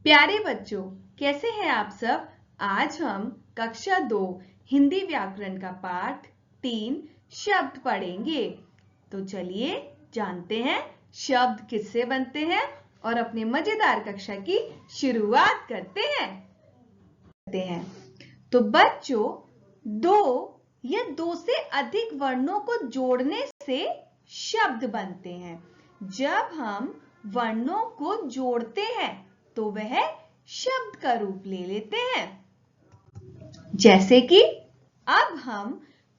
प्यारे बच्चों, कैसे हैं आप सब। आज हम कक्षा 2 हिंदी व्याकरण का पाठ 3 शब्द पढ़ेंगे। तो चलिए जानते हैं शब्द किससे बनते हैं और अपने मजेदार कक्षा की शुरुआत करते हैं। तो बच्चों, दो या दो से अधिक वर्णों को जोड़ने से शब्द बनते हैं। जब हम वर्णों को जोड़ते हैं तो वह शब्द का रूप ले लेते हैं। जैसे कि अब हम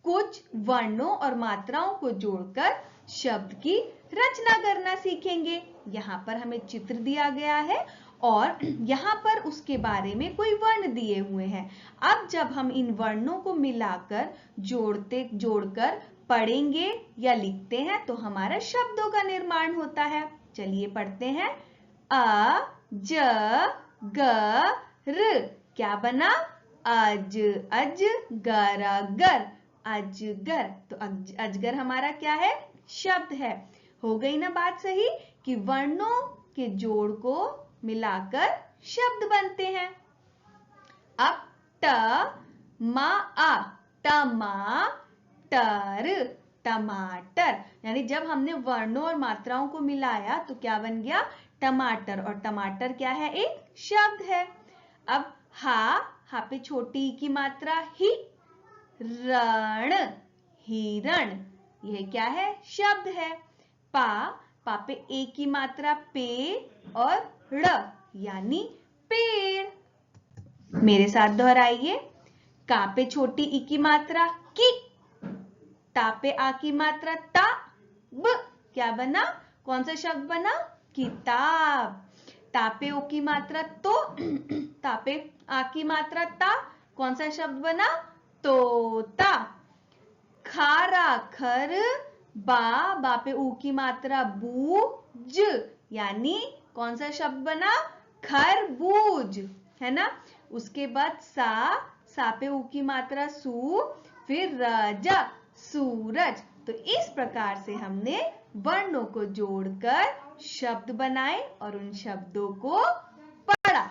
कुछ वर्णों और मात्राओं को जोड़कर शब्द की रचना करना सीखेंगे। यहाँ पर हमें चित्र दिया गया है और यहाँ पर उसके बारे में कोई वर्ण दिए हुए हैं। अब जब हम इन वर्णों को मिलाकर जोड़कर पढ़ेंगे या लिखते हैं तो हमारा शब्दों का निर्माण होता है। चलिए पढ़ते हैं। अ ज ग र क्या बना? अज अज गर गर अजगर। तो अजगर हमारा क्या है? शब्द है। हो गई ना बात सही कि वर्णों के जोड़ को मिलाकर शब्द बनते हैं। अब ट मा आ टमाटर, टमाटर, यानी जब हमने वर्णों और मात्राओं को मिलाया तो क्या बन गया? टमाटर। और टमाटर क्या है? एक शब्द है। अब हा पे छोटी की मात्रा ही, रण हिरण, यह क्या है? शब्द है। पा पे ए की मात्रा पे और ड़ यानी पेड़। मेरे साथ दोहराइए। का पे छोटी ई की मात्रा की, ता पे आ की मात्रा ता, ब क्या बना? कौन सा शब्द बना? किताब। ता पे ओ की मात्रा तो, ता पे आ की मात्रा ता, कौन सा शब्द बना? तोता। खारा खर बा पे ऊ की मात्रा बू ज यानी कौन सा शब्द बना? खरबूज, है ना। उसके बाद सा पे ऊ की मात्रा सू, फिर रजा सूरज। तो इस प्रकार से हमने वर्णों को जोड़कर शब्द बनाए और उन शब्दों को पढ़ा।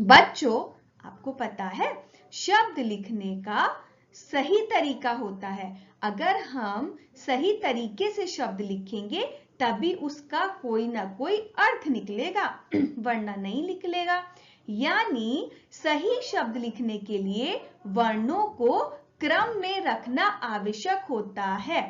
बच्चों, आपको पता है शब्द लिखने का सही तरीका होता है। अगर हम सही तरीके से शब्द लिखेंगे तभी उसका कोई ना कोई अर्थ निकलेगा, वरना नहीं निकलेगा। यानी सही शब्द लिखने के लिए वर्णों को क्रम में रखना आवश्यक होता है,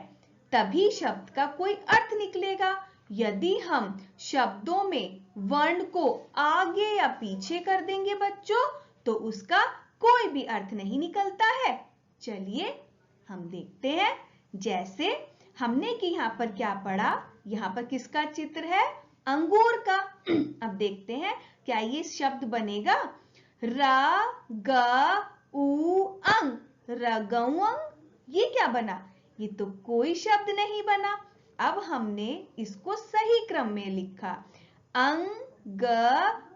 तभी शब्द का कोई अर्थ निकलेगा। यदि हम शब्दों में वर्ण को आगे या पीछे कर देंगे बच्चों, तो उसका कोई भी अर्थ नहीं निकलता है। चलिए हम देखते हैं। जैसे हमने कि यहाँ पर क्या पढ़ा? यहाँ पर किसका चित्र है? अंगूर का। अब देखते हैं क्या ये शब्द बनेगा? र ग उ अंग, रगौअंग। ये क्या बना? ये तो कोई शब्द नहीं बना। अब हमने इसको सही क्रम में लिखा। अंगूर,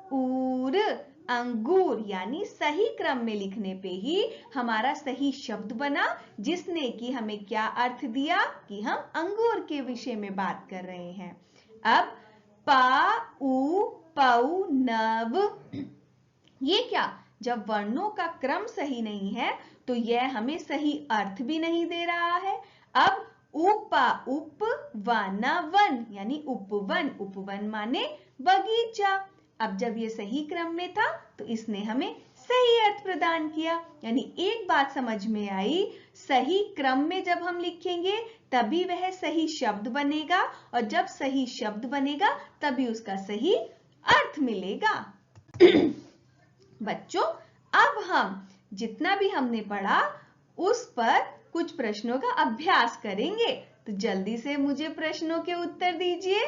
अंगूर, यानी सही क्रम में लिखने पे ही हमारा सही शब्द बना, जिसने कि हमें क्या अर्थ दिया कि हम अंगूर के विषय में बात कर रहे हैं। अब पा उ पौ नव, ये क्या? जब वर्णों का क्रम सही नहीं है तो यह हमें सही अर्थ भी नहीं दे रहा है। अब उपा उप वाना वन यानी उपवन, उपवन माने बगीचा। अब जब ये सही क्रम में था तो इसने हमें सही अर्थ प्रदान किया। यानी एक बात समझ में आई, सही क्रम में जब हम लिखेंगे तभी वह सही शब्द बनेगा, और जब सही शब्द बनेगा तभी उसका सही अर्थ मिलेगा। बच्चों, अब हम जितना भी हमने पढ़ा उस पर कुछ प्रश्नों का अभ्यास करेंगे। तो जल्दी से मुझे प्रश्नों के उत्तर दीजिए।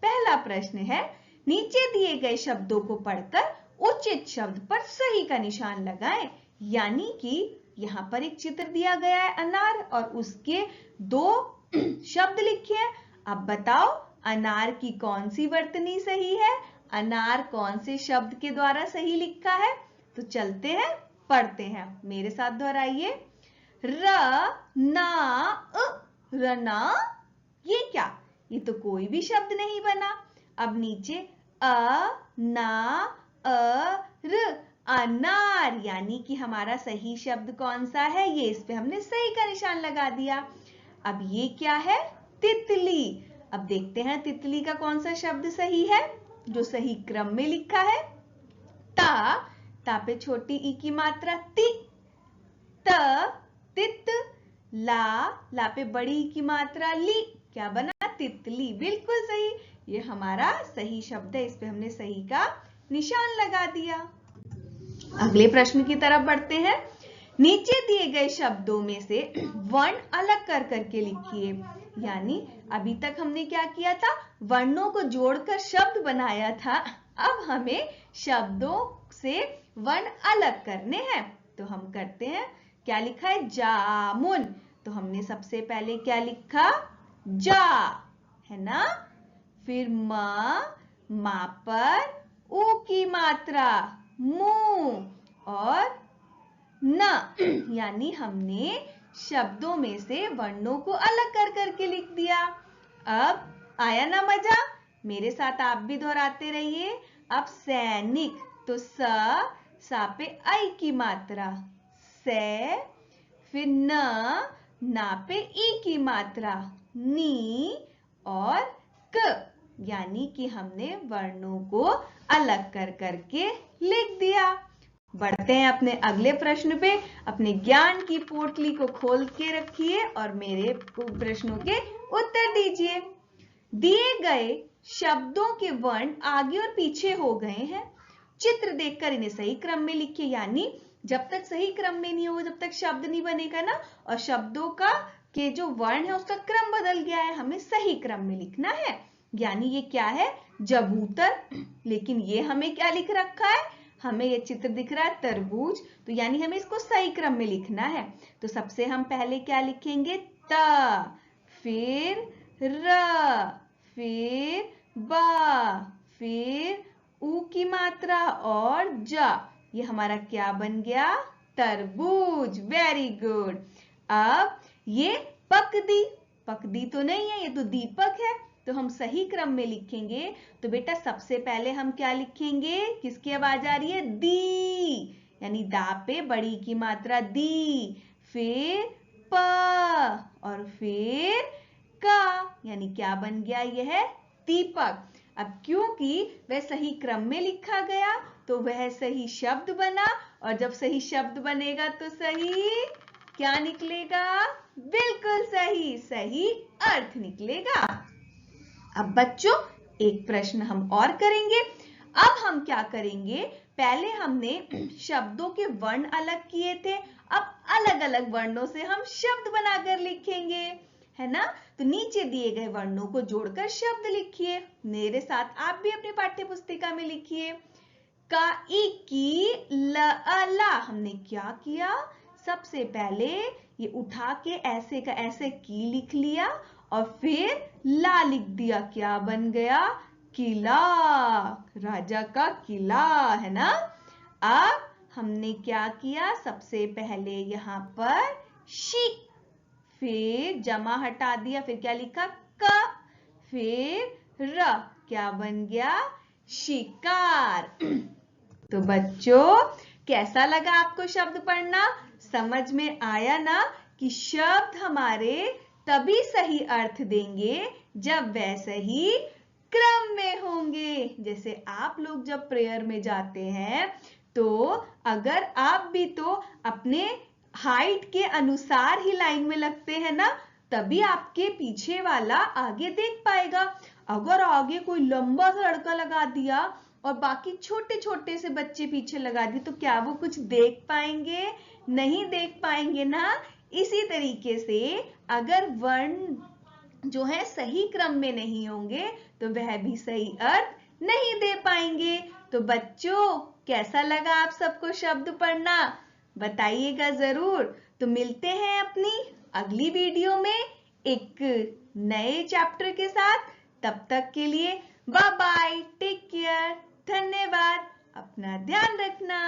पहला प्रश्न है, नीचे दिए गए शब्दों को पढ़कर उचित शब्द पर सही का निशान लगाएं। यानी कि यहाँ पर एक चित्र दिया गया है अनार, और उसके 2 शब्द लिखे हैं। अब बताओ अनार की कौन सी वर्तनी सही है? अनार कौन से शब्द के द्वारा सही लिखा है? तो चलते हैं, पढ़ते हैं। मेरे साथ दोहराइए। रना, ये क्या? ये तो कोई भी शब्द नहीं बना। अब नीचे ना र, अनार। यानी कि हमारा सही शब्द कौन सा है, ये इस पे हमने सही का निशान लगा दिया। अब ये क्या है, तितली। अब देखते हैं तितली का कौन सा शब्द सही है, जो सही क्रम में लिखा है। ता पे छोटी ई की मात्रा ती, त तित, ला पे बड़ी ई की मात्रा ली, क्या बना, तितली। बिल्कुल सही, ये हमारा सही शब्द है, इस पे हमने सही का निशान लगा दिया। अगले प्रश्न की तरफ बढ़ते हैं। नीचे दिए गए शब्दों में से वर्ण अलग कर करके लिखिए। यानी अभी तक हमने क्या किया था, वर्णों को जोड़कर शब्द बनाया था। अब हमें शब्दों से वर्ण अलग करने हैं, तो हम करते हैं। क्या लिखा है, जामुन, तो हमने सबसे पहले क्या लिखा, जा, है ना। फिर मां पर ऊ की मात्रा, मु, और न, यानी हमने शब्दों में से वर्णों को अलग कर करके लिख दिया। अब आया ना मजा, मेरे साथ आप भी दोहराते रहिए। अब सैनिक, तो सा पे आई की मात्रा, से, फिर ना पे ई की मात्रा, नी, और क, यानी कि हमने वर्णों को अलग कर करके लिख दिया। बढ़ते हैं अपने अगले प्रश्न पे। अपने ज्ञान की पोटली को खोल के रखिए और मेरे प्रश्नों के उत्तर दीजिए। दिए गए शब्दों के वर्ण आगे और पीछे हो गए हैं। चित्र देखकर इन्हें सही क्रम में लिखिए। यानी जब तक सही क्रम में नहीं होगा, जब तक शब्द नहीं बनेगा ना, और शब्दों का के जो वर्ण है उसका क्रम बदल गया है, हमें सही क्रम में लिखना है। यानी ये क्या है, जबूतर, लेकिन ये हमें क्या लिख रखा है, हमें ये चित्र दिख रहा है तरबूज, तो यानी हमें इसको सही क्रम में लिखना है। तो सबसे हम पहले क्या लिखेंगे, त, फिर र, फिर बा, फिर ऊ की मात्रा और जा। ये हमारा क्या बन गया, तरबूज। Very good. अब ये पकदी, पकदी तो नहीं है, ये तो दीपक है, तो हम सही क्रम में लिखेंगे। तो बेटा सबसे पहले हम क्या लिखेंगे, किसकी आवाज आ रही है, दी, यानी दा पे बड़ी की मात्रा दी, फिर प, और फिर का, यानी क्या बन गया, यह दीपक। अब क्योंकि वह सही क्रम में लिखा गया तो वह सही शब्द बना, और जब सही शब्द बनेगा तो सही क्या निकलेगा, बिल्कुल सही, सही अर्थ निकलेगा। अब बच्चों एक प्रश्न हम और करेंगे। अब हम क्या करेंगे, पहले हमने शब्दों के वर्ण अलग किए थे, अब अलग अलग वर्णों से हम शब्द बनाकर लिखेंगे, है ना। तो नीचे दिए गए वर्णों को जोड़कर शब्द लिखिए। मेरे साथ आप भी अपनी पाठ्य पुस्तिका में लिखिए। का, ई, की, ल, ला। हमने क्या किया, सबसे पहले ये उठा के ऐसे का ऐसे की लिख लिया, और फिर ला लिख दिया, क्या बन गया, किला, राजा का किला, है ना। अब हमने क्या किया, सबसे पहले यहां पर शी, फिर जमा हटा दिया, फिर क्या लिखा, क, फिर र, क्या बन गया, शिकार। तो बच्चों कैसा लगा आपको शब्द पढ़ना, समझ में आया ना कि शब्द हमारे तभी सही अर्थ देंगे जब वह सही क्रम में होंगे। जैसे आप लोग जब प्रेयर में जाते हैं तो अगर आप भी तो अपने हाइट के अनुसार ही लाइन में लगते हैं ना, तभी आपके पीछे वाला आगे देख पाएगा। अगर आगे कोई लंबा सा लड़का लगा दिया और बाकी छोटे छोटे से बच्चे पीछे लगा दिए, तो क्या वो कुछ देख पाएंगे, नहीं देख पाएंगे ना। इसी तरीके से अगर वर्ण जो है सही क्रम में नहीं होंगे तो वह भी सही अर्थ नहीं दे पाएंगे। तो बच्चों कैसा लगा आप सबको शब्द पढ़ना, बताइएगा जरूर। तो मिलते हैं अपनी अगली वीडियो में एक नए चैप्टर के साथ। तब तक के लिए बाय बाय, टेक केयर, धन्यवाद, अपना ध्यान रखना।